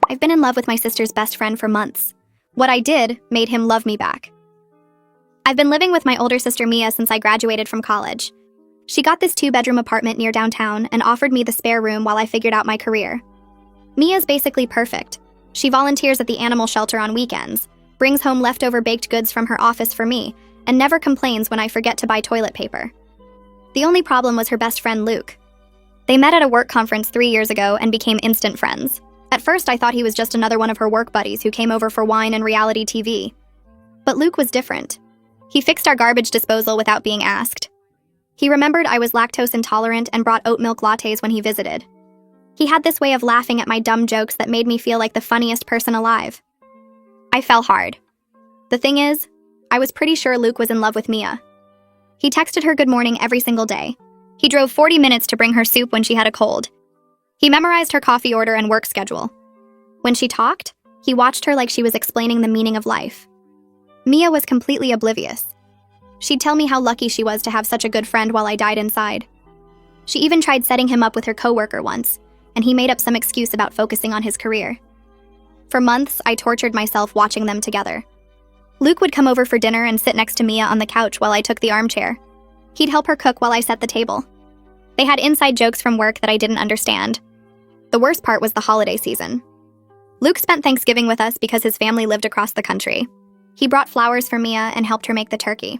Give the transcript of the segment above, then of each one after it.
I've been in love with my sister's best friend for months. What I did made him love me back. I've been living with my older sister Mia since I graduated from college. She got this 2-bedroom apartment near downtown and offered me the spare room while I figured out my career. Mia's basically perfect. She volunteers at the animal shelter on weekends, brings home leftover baked goods from her office for me, and never complains when I forget to buy toilet paper. The only problem was her best friend Luke. They met at a work conference 3 years ago and became instant friends. At first, I thought he was just another one of her work buddies who came over for wine and reality TV. But Luke was different. He fixed our garbage disposal without being asked. He remembered I was lactose intolerant and brought oat milk lattes when he visited. He had this way of laughing at my dumb jokes that made me feel like the funniest person alive. I fell hard. The thing is, I was pretty sure Luke was in love with Mia. He texted her good morning every single day. He drove 40 minutes to bring her soup when she had a cold. He memorized her coffee order and work schedule. When she talked, he watched her like she was explaining the meaning of life. Mia was completely oblivious. She'd tell me how lucky she was to have such a good friend while I died inside. She even tried setting him up with her coworker once, and he made up some excuse about focusing on his career. For months, I tortured myself watching them together. Luke would come over for dinner and sit next to Mia on the couch while I took the armchair. He'd help her cook while I set the table. They had inside jokes from work that I didn't understand. The worst part was the holiday season. Luke spent Thanksgiving with us because his family lived across the country. He brought flowers for Mia and helped her make the turkey.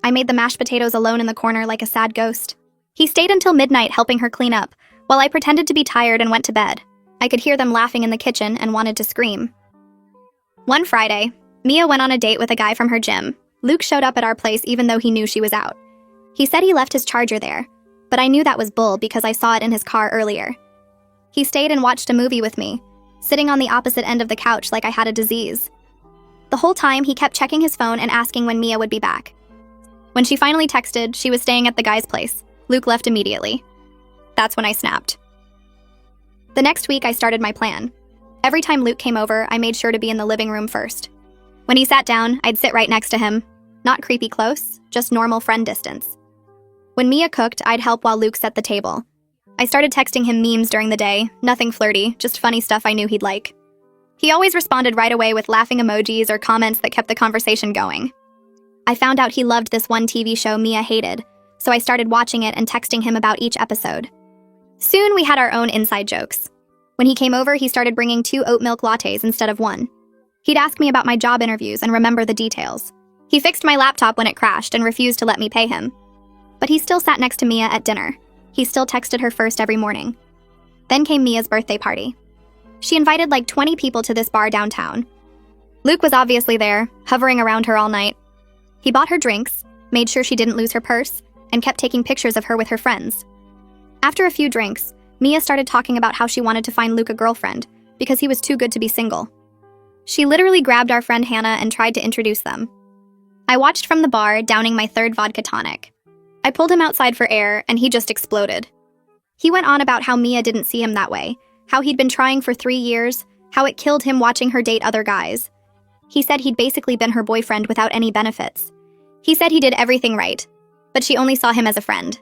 I made the mashed potatoes alone in the corner like a sad ghost. He stayed until midnight helping her clean up, while I pretended to be tired and went to bed. I could hear them laughing in the kitchen and wanted to scream. One Friday, Mia went on a date with a guy from her gym. Luke showed up at our place even though he knew she was out. He said he left his charger there, but I knew that was bull because I saw it in his car earlier. He stayed and watched a movie with me, sitting on the opposite end of the couch like I had a disease. The whole time, he kept checking his phone and asking when Mia would be back. When she finally texted, she was staying at the guy's place. Luke left immediately. That's when I snapped. The next week, I started my plan. Every time Luke came over, I made sure to be in the living room first. When he sat down, I'd sit right next to him. Not creepy close, just normal friend distance. When Mia cooked, I'd help while Luke set the table. I started texting him memes during the day, nothing flirty, just funny stuff I knew he'd like. He always responded right away with laughing emojis or comments that kept the conversation going. I found out he loved this one TV show Mia hated, so I started watching it and texting him about each episode. Soon, we had our own inside jokes. When he came over, he started bringing 2 oat milk lattes instead of 1. He'd ask me about my job interviews and remember the details. He fixed my laptop when it crashed and refused to let me pay him. But he still sat next to Mia at dinner. He still texted her first every morning. Then came Mia's birthday party. She invited like 20 people to this bar downtown. Luke was obviously there, hovering around her all night. He bought her drinks, made sure she didn't lose her purse, and kept taking pictures of her with her friends. After a few drinks, Mia started talking about how she wanted to find Luke a girlfriend because he was too good to be single. She literally grabbed our friend Hannah and tried to introduce them. I watched from the bar, downing my 3rd vodka tonic. I pulled him outside for air, and he just exploded. He went on about how Mia didn't see him that way, how he'd been trying for 3 years, how it killed him watching her date other guys. He said he'd basically been her boyfriend without any benefits. He said he did everything right, but she only saw him as a friend.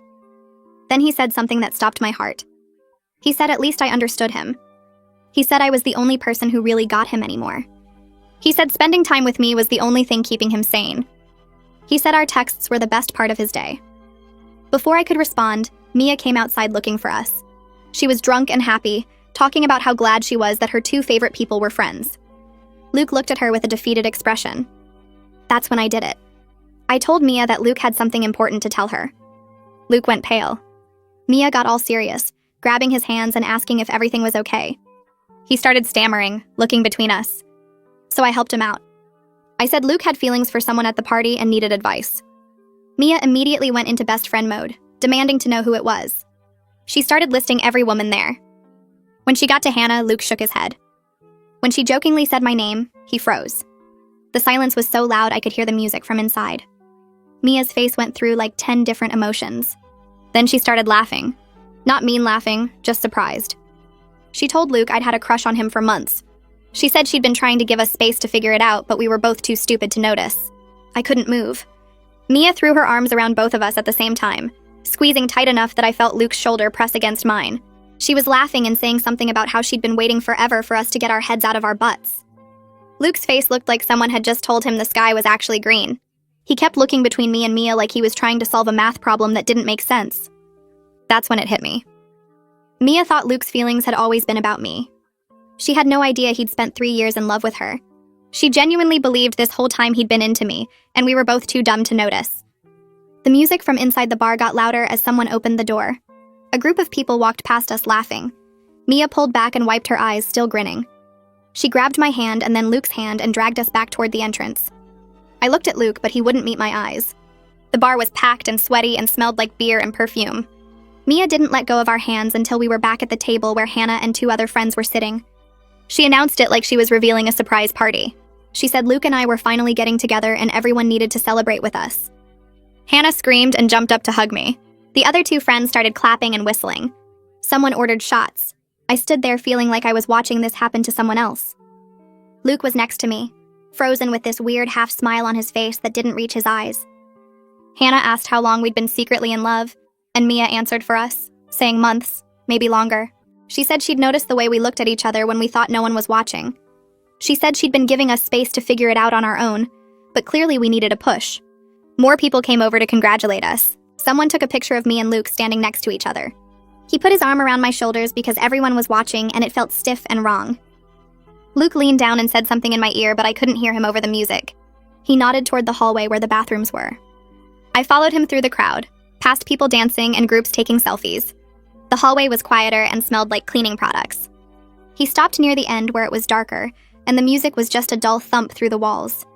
Then he said something that stopped my heart. He said at least I understood him. He said I was the only person who really got him anymore. He said spending time with me was the only thing keeping him sane. He said our texts were the best part of his day. Before I could respond, Mia came outside looking for us. She was drunk and happy, talking about how glad she was that her 2 favorite people were friends. Luke looked at her with a defeated expression. That's when I did it. I told Mia that Luke had something important to tell her. Luke went pale. Mia got all serious, grabbing his hands and asking if everything was okay. He started stammering, looking between us. So I helped him out. I said Luke had feelings for someone at the party and needed advice. Mia immediately went into best friend mode, demanding to know who it was. She started listing every woman there. When she got to Hannah, Luke shook his head. When she jokingly said my name, he froze. The silence was so loud I could hear the music from inside. Mia's face went through like 10 different emotions. Then she started laughing. Not mean laughing, just surprised. She told Luke I'd had a crush on him for months. She said she'd been trying to give us space to figure it out, but we were both too stupid to notice. I couldn't move. Mia threw her arms around both of us at the same time, squeezing tight enough that I felt Luke's shoulder press against mine. She was laughing and saying something about how she'd been waiting forever for us to get our heads out of our butts. Luke's face looked like someone had just told him the sky was actually green. He kept looking between me and Mia like he was trying to solve a math problem that didn't make sense. That's when it hit me. Mia thought Luke's feelings had always been about me. She had no idea he'd spent 3 years in love with her. She genuinely believed this whole time he'd been into me, and we were both too dumb to notice. The music from inside the bar got louder as someone opened the door. A group of people walked past us laughing. Mia pulled back and wiped her eyes, still grinning. She grabbed my hand and then Luke's hand and dragged us back toward the entrance. I looked at Luke, but he wouldn't meet my eyes. The bar was packed and sweaty and smelled like beer and perfume. Mia didn't let go of our hands until we were back at the table where Hannah and 2 other friends were sitting. She announced it like she was revealing a surprise party. She said Luke and I were finally getting together and everyone needed to celebrate with us. Hannah screamed and jumped up to hug me. The other 2 friends started clapping and whistling. Someone ordered shots. I stood there feeling like I was watching this happen to someone else. Luke was next to me, frozen with this weird half smile on his face that didn't reach his eyes. Hannah asked how long we'd been secretly in love, and Mia answered for us, saying months, maybe longer. She said she'd noticed the way we looked at each other when we thought no one was watching. She said she'd been giving us space to figure it out on our own, but clearly we needed a push. More people came over to congratulate us. Someone took a picture of me and Luke standing next to each other. He put his arm around my shoulders because everyone was watching and it felt stiff and wrong. Luke leaned down and said something in my ear, but I couldn't hear him over the music. He nodded toward the hallway where the bathrooms were. I followed him through the crowd, past people dancing and groups taking selfies. The hallway was quieter and smelled like cleaning products. He stopped near the end where it was darker, and the music was just a dull thump through the walls.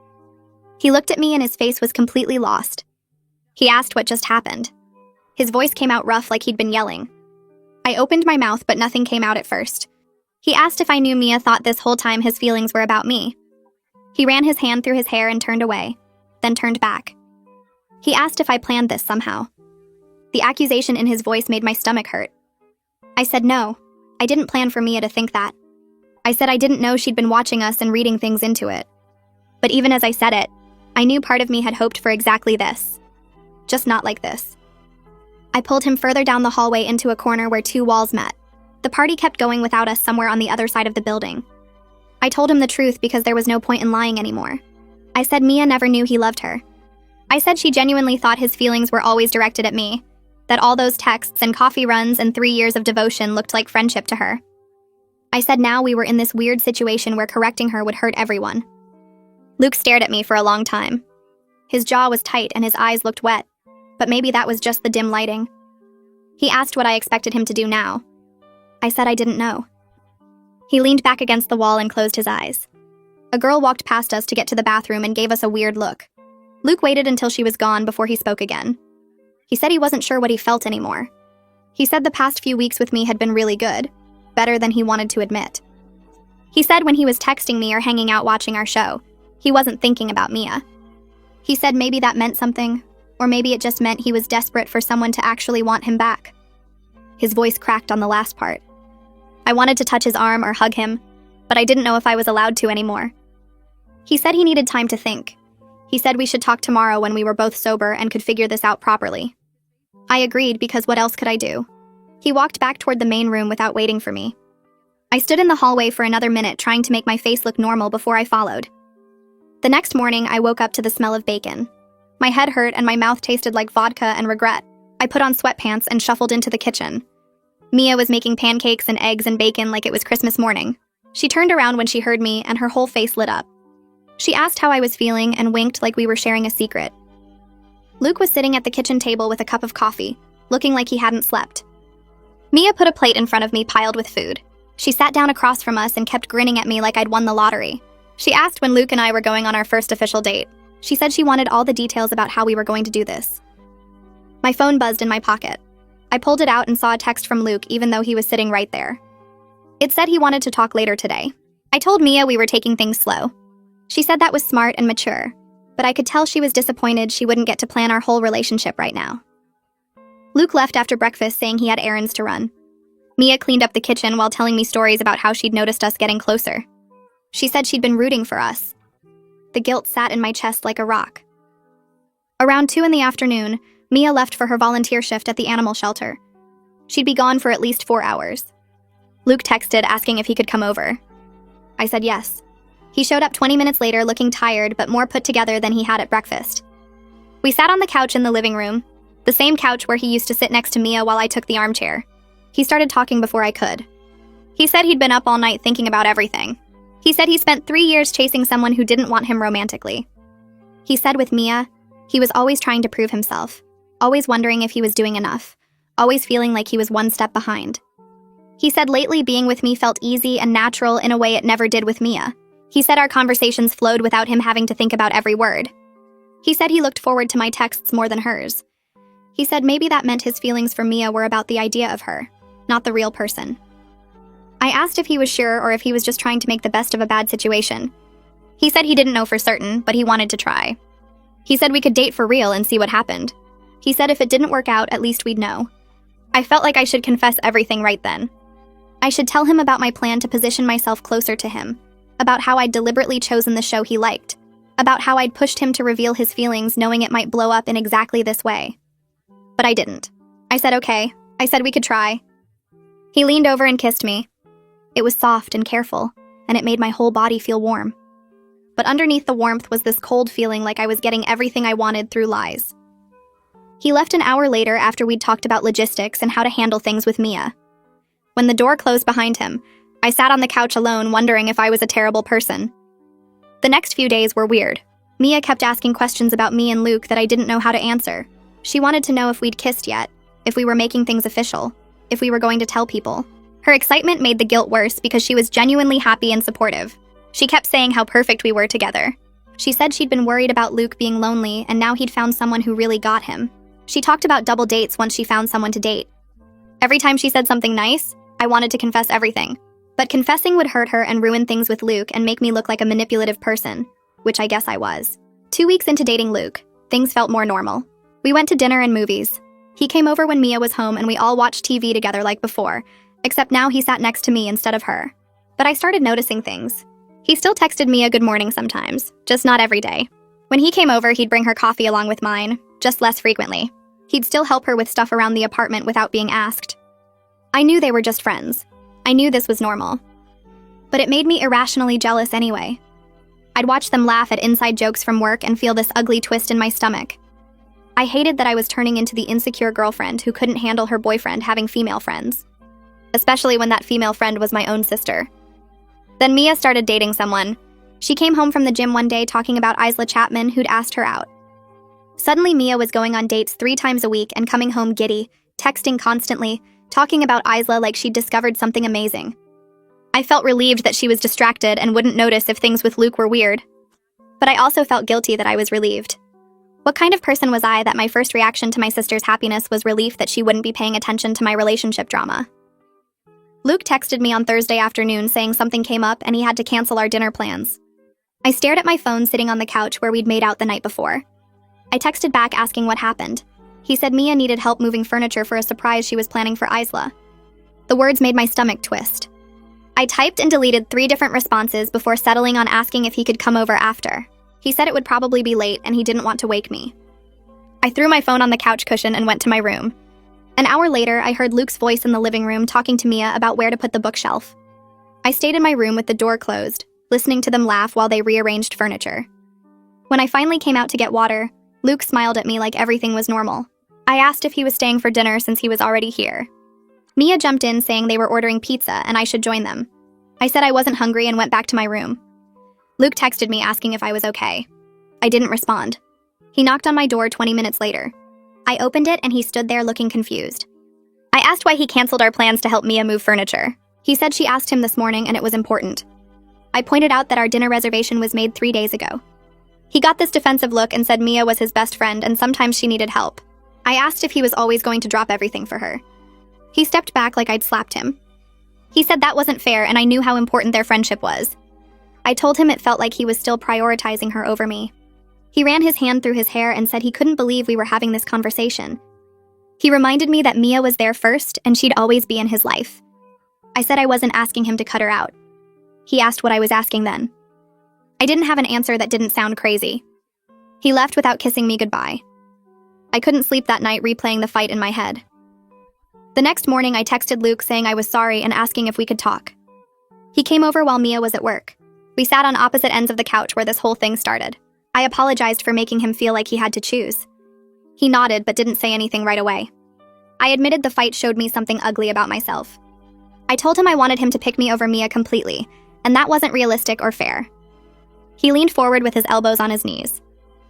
He looked at me and his face was completely lost. He asked what just happened. His voice came out rough like he'd been yelling. I opened my mouth, but nothing came out at first. He asked if I knew Mia thought this whole time his feelings were about me. He ran his hand through his hair and turned away, then turned back. He asked if I planned this somehow. The accusation in his voice made my stomach hurt. I said no, I didn't plan for Mia to think that. I said I didn't know she'd been watching us and reading things into it. But even as I said it, I knew part of me had hoped for exactly this. Just not like this. I pulled him further down the hallway into a corner where 2 walls met. The party kept going without us somewhere on the other side of the building. I told him the truth because there was no point in lying anymore. I said Mia never knew he loved her. I said she genuinely thought his feelings were always directed at me, that all those texts and coffee runs and 3 years of devotion looked like friendship to her. I said now we were in this weird situation where correcting her would hurt everyone. Luke stared at me for a long time. His jaw was tight and his eyes looked wet, but maybe that was just the dim lighting. He asked what I expected him to do now. I said I didn't know. He leaned back against the wall and closed his eyes. A girl walked past us to get to the bathroom and gave us a weird look. Luke waited until she was gone before he spoke again. He said he wasn't sure what he felt anymore. He said the past few weeks with me had been really good, better than he wanted to admit. He said when he was texting me or hanging out watching our show, he wasn't thinking about Mia. He said maybe that meant something, or maybe it just meant he was desperate for someone to actually want him back. His voice cracked on the last part. I wanted to touch his arm or hug him, but I didn't know if I was allowed to anymore. He said he needed time to think. He said we should talk tomorrow when we were both sober and could figure this out properly. I agreed because what else could I do? He walked back toward the main room without waiting for me. I stood in the hallway for another minute trying to make my face look normal before I followed. The next morning, I woke up to the smell of bacon. My head hurt and my mouth tasted like vodka and regret. I put on sweatpants and shuffled into the kitchen. Mia was making pancakes and eggs and bacon like it was Christmas morning. She turned around when she heard me and her whole face lit up. She asked how I was feeling and winked like we were sharing a secret. Luke was sitting at the kitchen table with a cup of coffee, looking like he hadn't slept. Mia put a plate in front of me piled with food. She sat down across from us and kept grinning at me like I'd won the lottery. She asked when Luke and I were going on our first official date. She said she wanted all the details about how we were going to do this. My phone buzzed in my pocket. I pulled it out and saw a text from Luke even though he was sitting right there. It said he wanted to talk later today. I told Mia we were taking things slow. She said that was smart and mature, but I could tell she was disappointed she wouldn't get to plan our whole relationship right now. Luke left after breakfast saying he had errands to run. Mia cleaned up the kitchen while telling me stories about how she'd noticed us getting closer. She said she'd been rooting for us. The guilt sat in my chest like a rock. Around 2 in the afternoon, Mia left for her volunteer shift at the animal shelter. She'd be gone for at least 4 hours. Luke texted asking if he could come over. I said yes. He showed up 20 minutes later looking tired but more put together than he had at breakfast. We sat on the couch in the living room, the same couch where he used to sit next to Mia while I took the armchair. He started talking before I could. He said he'd been up all night thinking about everything. He said he spent 3 years chasing someone who didn't want him romantically. He said with Mia, he was always trying to prove himself, always wondering if he was doing enough, always feeling like he was one step behind. He said lately being with me felt easy and natural in a way it never did with Mia. He said our conversations flowed without him having to think about every word. He said he looked forward to my texts more than hers. He said maybe that meant his feelings for Mia were about the idea of her, not the real person. I asked if he was sure or if he was just trying to make the best of a bad situation. He said he didn't know for certain, but he wanted to try. He said we could date for real and see what happened. He said if it didn't work out, at least we'd know. I felt like I should confess everything right then. I should tell him about my plan to position myself closer to him, about how I'd deliberately chosen the show he liked, about how I'd pushed him to reveal his feelings knowing it might blow up in exactly this way. But I didn't. I said okay. I said we could try. He leaned over and kissed me. It was soft and careful, and it made my whole body feel warm. But underneath the warmth was this cold feeling like I was getting everything I wanted through lies. He left an hour later after we'd talked about logistics and how to handle things with Mia. When the door closed behind him, I sat on the couch alone wondering if I was a terrible person. The next few days were weird. Mia kept asking questions about me and Luke that I didn't know how to answer. She wanted to know if we'd kissed yet, if we were making things official, if we were going to tell people. Her excitement made the guilt worse because she was genuinely happy and supportive. She kept saying how perfect we were together. She said she'd been worried about Luke being lonely and now he'd found someone who really got him. She talked about double dates once she found someone to date. Every time she said something nice, I wanted to confess everything. But confessing would hurt her and ruin things with Luke and make me look like a manipulative person, which I guess I was. 2 weeks into dating Luke, things felt more normal. We went to dinner and movies. He came over when Mia was home and we all watched TV together like before, except now he sat next to me instead of her. But I started noticing things. He still texted Mia good morning sometimes, just not every day. When he came over, he'd bring her coffee along with mine, just less frequently. He'd still help her with stuff around the apartment without being asked. I knew they were just friends. I knew this was normal. But it made me irrationally jealous anyway. I'd watch them laugh at inside jokes from work and feel this ugly twist in my stomach. I hated that I was turning into the insecure girlfriend who couldn't handle her boyfriend having female friends. Especially when that female friend was my own sister. Then Mia started dating someone. She came home from the gym one day talking about Isla Chapman, who'd asked her out. Suddenly Mia was going on dates 3 times a week and coming home giddy, texting constantly, talking about Isla like she'd discovered something amazing. I felt relieved that she was distracted and wouldn't notice if things with Luke were weird. But I also felt guilty that I was relieved. What kind of person was I that my first reaction to my sister's happiness was relief that she wouldn't be paying attention to my relationship drama? Luke texted me on Thursday afternoon saying something came up and he had to cancel our dinner plans. I stared at my phone sitting on the couch where we'd made out the night before. I texted back asking what happened. He said Mia needed help moving furniture for a surprise she was planning for Isla. The words made my stomach twist. I typed and deleted 3 different responses before settling on asking if he could come over after. He said it would probably be late and he didn't want to wake me. I threw my phone on the couch cushion and went to my room. An hour later, I heard Luke's voice in the living room talking to Mia about where to put the bookshelf. I stayed in my room with the door closed, listening to them laugh while they rearranged furniture. When I finally came out to get water, Luke smiled at me like everything was normal. I asked if he was staying for dinner since he was already here. Mia jumped in saying they were ordering pizza and I should join them. I said I wasn't hungry and went back to my room. Luke texted me asking if I was okay. I didn't respond. He knocked on my door 20 minutes later. I opened it and he stood there looking confused. I asked why he canceled our plans to help Mia move furniture. He said she asked him this morning and it was important. I pointed out that our dinner reservation was made 3 days ago. He got this defensive look and said Mia was his best friend and sometimes she needed help. I asked if he was always going to drop everything for her. He stepped back like I'd slapped him. He said that wasn't fair and I knew how important their friendship was. I told him it felt like he was still prioritizing her over me. He ran his hand through his hair and said he couldn't believe we were having this conversation. He reminded me that Mia was there first and she'd always be in his life. I said I wasn't asking him to cut her out. He asked what I was asking then. I didn't have an answer that didn't sound crazy. He left without kissing me goodbye. I couldn't sleep that night replaying the fight in my head. The next morning, I texted Luke saying I was sorry and asking if we could talk. He came over while Mia was at work. We sat on opposite ends of the couch where this whole thing started. I apologized for making him feel like he had to choose. He nodded but didn't say anything right away. I admitted the fight showed me something ugly about myself. I told him I wanted him to pick me over Mia completely, and that wasn't realistic or fair. He leaned forward with his elbows on his knees.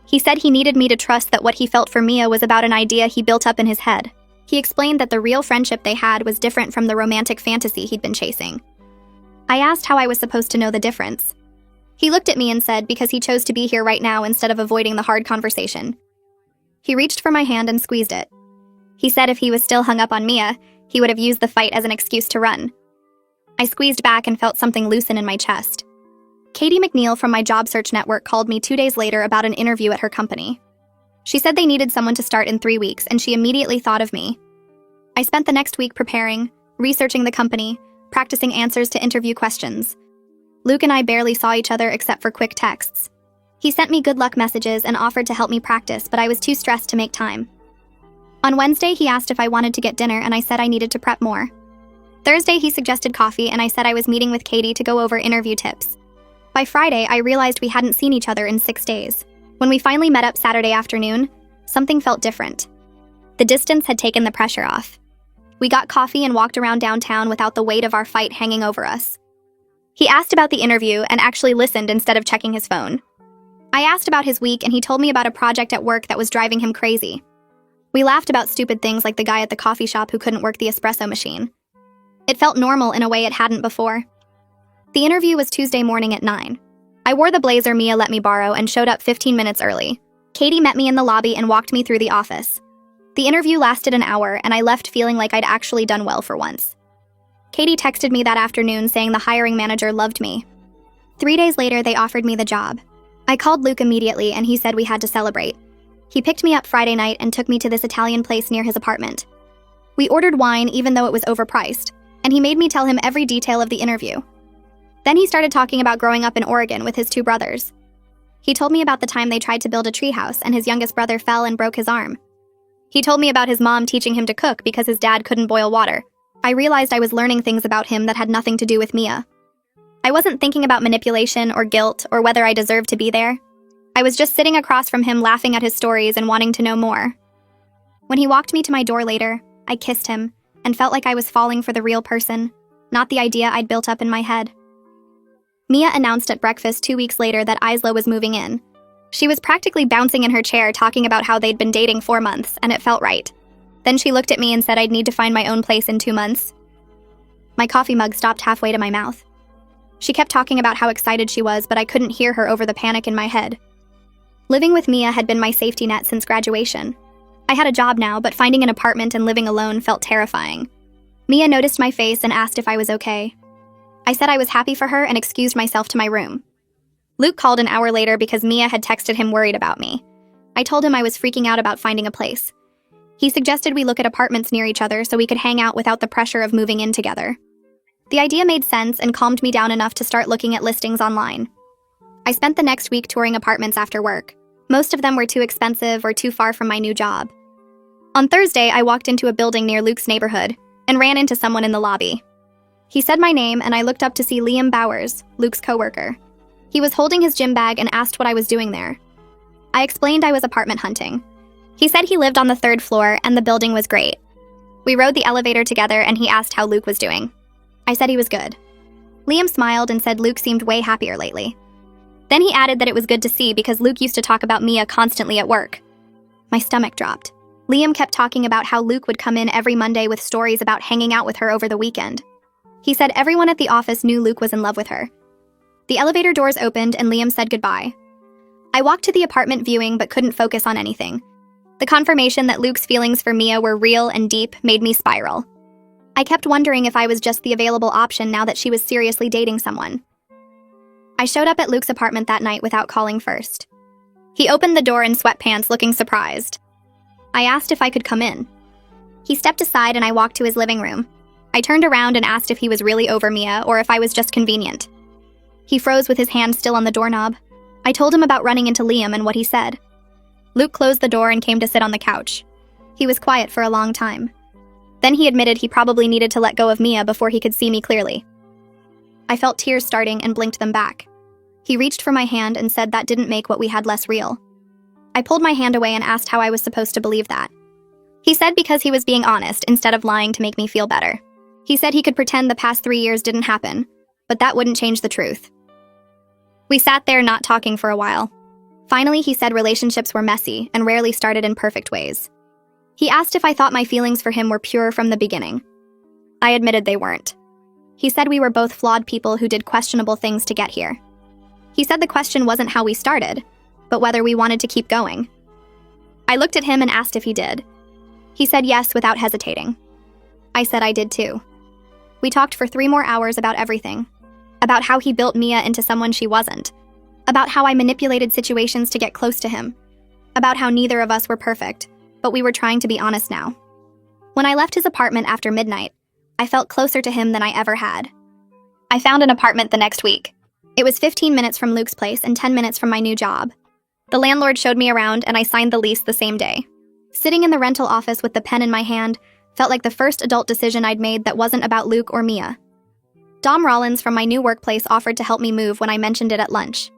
He said he needed me to trust that what he felt for Mia was about an idea he built up in his head. He explained that the real friendship they had was different from the romantic fantasy he'd been chasing. I asked how I was supposed to know the difference. He looked at me and said because he chose to be here right now instead of avoiding the hard conversation. He reached for my hand and squeezed it. He said if he was still hung up on Mia, he would have used the fight as an excuse to run. I squeezed back and felt something loosen in my chest. Katie McNeil from my job search network called me 2 days later about an interview at her company. She said they needed someone to start in 3 weeks, and she immediately thought of me. I spent the next week preparing, researching the company, practicing answers to interview questions. Luke and I barely saw each other except for quick texts. He sent me good luck messages and offered to help me practice, but I was too stressed to make time. On Wednesday, he asked if I wanted to get dinner, and I said I needed to prep more. Thursday, he suggested coffee, and I said I was meeting with Katie to go over interview tips. By Friday, I realized we hadn't seen each other in 6 days. When we finally met up Saturday afternoon, something felt different. The distance had taken the pressure off. We got coffee and walked around downtown without the weight of our fight hanging over us. He asked about the interview and actually listened instead of checking his phone. I asked about his week, and he told me about a project at work that was driving him crazy. We laughed about stupid things like the guy at the coffee shop who couldn't work the espresso machine. It felt normal in a way it hadn't before. The interview was Tuesday morning at 9. I wore the blazer Mia let me borrow and showed up 15 minutes early. Katie met me in the lobby and walked me through the office. The interview lasted an hour, and I left feeling like I'd actually done well for once. Katie texted me that afternoon saying the hiring manager loved me. 3 days later, they offered me the job. I called Luke immediately, and he said we had to celebrate. He picked me up Friday night and took me to this Italian place near his apartment. We ordered wine even though it was overpriced, and he made me tell him every detail of the interview. Then he started talking about growing up in Oregon with his 2 brothers. He told me about the time they tried to build a treehouse and his youngest brother fell and broke his arm. He told me about his mom teaching him to cook because his dad couldn't boil water. I realized I was learning things about him that had nothing to do with Mia. I wasn't thinking about manipulation or guilt or whether I deserved to be there. I was just sitting across from him laughing at his stories and wanting to know more. When he walked me to my door later, I kissed him and felt like I was falling for the real person, not the idea I'd built up in my head. Mia announced at breakfast 2 weeks later that Isla was moving in. She was practically bouncing in her chair talking about how they'd been dating 4 months, and it felt right. Then she looked at me and said I'd need to find my own place in 2 months. My coffee mug stopped halfway to my mouth. She kept talking about how excited she was, but I couldn't hear her over the panic in my head. Living with Mia had been my safety net since graduation. I had a job now, but finding an apartment and living alone felt terrifying. Mia noticed my face and asked if I was okay. I said I was happy for her and excused myself to my room. Luke called an hour later because Mia had texted him worried about me. I told him I was freaking out about finding a place. He suggested we look at apartments near each other so we could hang out without the pressure of moving in together. The idea made sense and calmed me down enough to start looking at listings online. I spent the next week touring apartments after work. Most of them were too expensive or too far from my new job. On Thursday, I walked into a building near Luke's neighborhood and ran into someone in the lobby. He said my name, and I looked up to see Liam Bowers, Luke's coworker. He was holding his gym bag and asked what I was doing there. I explained I was apartment hunting. He said he lived on the 3rd floor and the building was great. We rode the elevator together and he asked how Luke was doing. I said he was good. Liam smiled and said Luke seemed way happier lately. Then he added that it was good to see because Luke used to talk about Mia constantly at work. My stomach dropped. Liam kept talking about how Luke would come in every Monday with stories about hanging out with her over the weekend. He said everyone at the office knew Luke was in love with her. The elevator doors opened and Liam said goodbye. I walked to the apartment viewing but couldn't focus on anything. The confirmation that Luke's feelings for Mia were real and deep made me spiral. I kept wondering if I was just the available option now that she was seriously dating someone. I showed up at Luke's apartment that night without calling first. He opened the door in sweatpants, looking surprised. I asked if I could come in. He stepped aside and I walked to his living room. I turned around and asked if he was really over Mia or if I was just convenient. He froze with his hand still on the doorknob. I told him about running into Liam and what he said. Luke closed the door and came to sit on the couch. He was quiet for a long time. Then he admitted he probably needed to let go of Mia before he could see me clearly. I felt tears starting and blinked them back. He reached for my hand and said that didn't make what we had less real. I pulled my hand away and asked how I was supposed to believe that. He said because he was being honest instead of lying to make me feel better. He said he could pretend the past 3 years didn't happen, but that wouldn't change the truth. We sat there not talking for a while. Finally, he said relationships were messy and rarely started in perfect ways. He asked if I thought my feelings for him were pure from the beginning. I admitted they weren't. He said we were both flawed people who did questionable things to get here. He said the question wasn't how we started, but whether we wanted to keep going. I looked at him and asked if he did. He said yes without hesitating. I said I did too. We talked for 3 more hours about everything. About how he built Mia into someone she wasn't. About how I manipulated situations to get close to him. About how neither of us were perfect, but we were trying to be honest now. When I left his apartment after midnight, I felt closer to him than I ever had. I found an apartment the next week. It was 15 minutes from Luke's place and 10 minutes from my new job. The landlord showed me around and I signed the lease the same day. Sitting in the rental office with the pen in my hand felt like the first adult decision I'd made that wasn't about Luke or Mia. Dom Rollins from my new workplace offered to help me move when I mentioned it at lunch.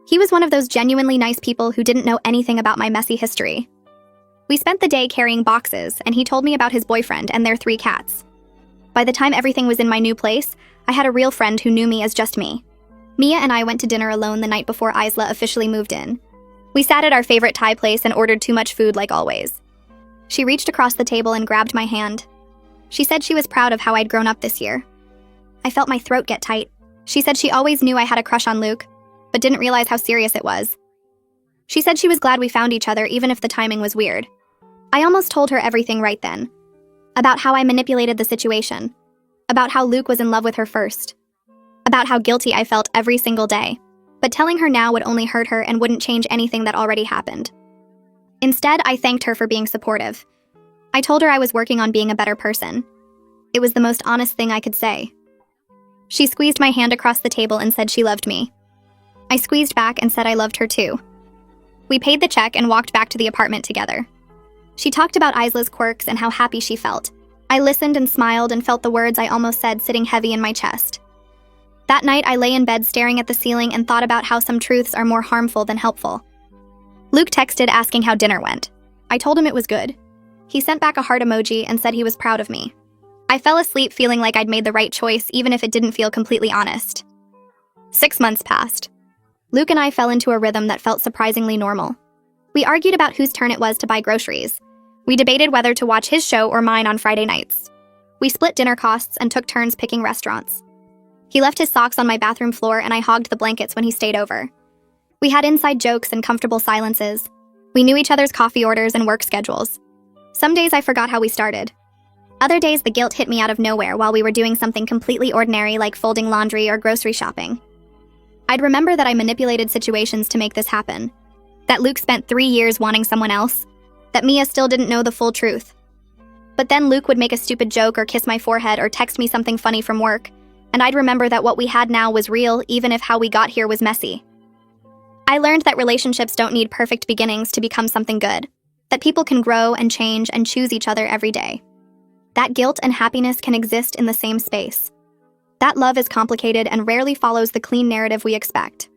He was one of those genuinely nice people who didn't know anything about my messy history. We spent the day carrying boxes, and he told me about his boyfriend and their 3 cats. By the time everything was in my new place, I had a real friend who knew me as just me. Mia and I went to dinner alone the night before Isla officially moved in. We sat at our favorite Thai place and ordered too much food like always. She reached across the table and grabbed my hand. She said she was proud of how I'd grown up this year. I felt my throat get tight. She said she always knew I had a crush on Luke, but didn't realize how serious it was. She said she was glad we found each other even if the timing was weird. I almost told her everything right then. About how I manipulated the situation. About how Luke was in love with her first. About how guilty I felt every single day. But telling her now would only hurt her and wouldn't change anything that already happened. Instead, I thanked her for being supportive. I told her I was working on being a better person. It was the most honest thing I could say. She squeezed my hand across the table and said she loved me. I squeezed back and said I loved her too. We paid the check and walked back to the apartment together. She talked about Isla's quirks and how happy she felt. I listened and smiled and felt the words I almost said sitting heavy in my chest. That night, I lay in bed staring at the ceiling and thought about how some truths are more harmful than helpful. Luke texted asking how dinner went. I told him it was good. He sent back a heart emoji and said he was proud of me. I fell asleep feeling like I'd made the right choice even if it didn't feel completely honest. 6 months passed. Luke and I fell into a rhythm that felt surprisingly normal. We argued about whose turn it was to buy groceries. We debated whether to watch his show or mine on Friday nights. We split dinner costs and took turns picking restaurants. He left his socks on my bathroom floor and I hogged the blankets when he stayed over. We had inside jokes and comfortable silences. We knew each other's coffee orders and work schedules. Some days I forgot how we started. Other days the guilt hit me out of nowhere while we were doing something completely ordinary like folding laundry or grocery shopping. I'd remember that I manipulated situations to make this happen. That Luke spent 3 years wanting someone else. That Mia still didn't know the full truth. But then Luke would make a stupid joke or kiss my forehead or text me something funny from work, and I'd remember that what we had now was real even if how we got here was messy. I learned that relationships don't need perfect beginnings to become something good. That people can grow and change and choose each other every day. That guilt and happiness can exist in the same space. That love is complicated and rarely follows the clean narrative we expect.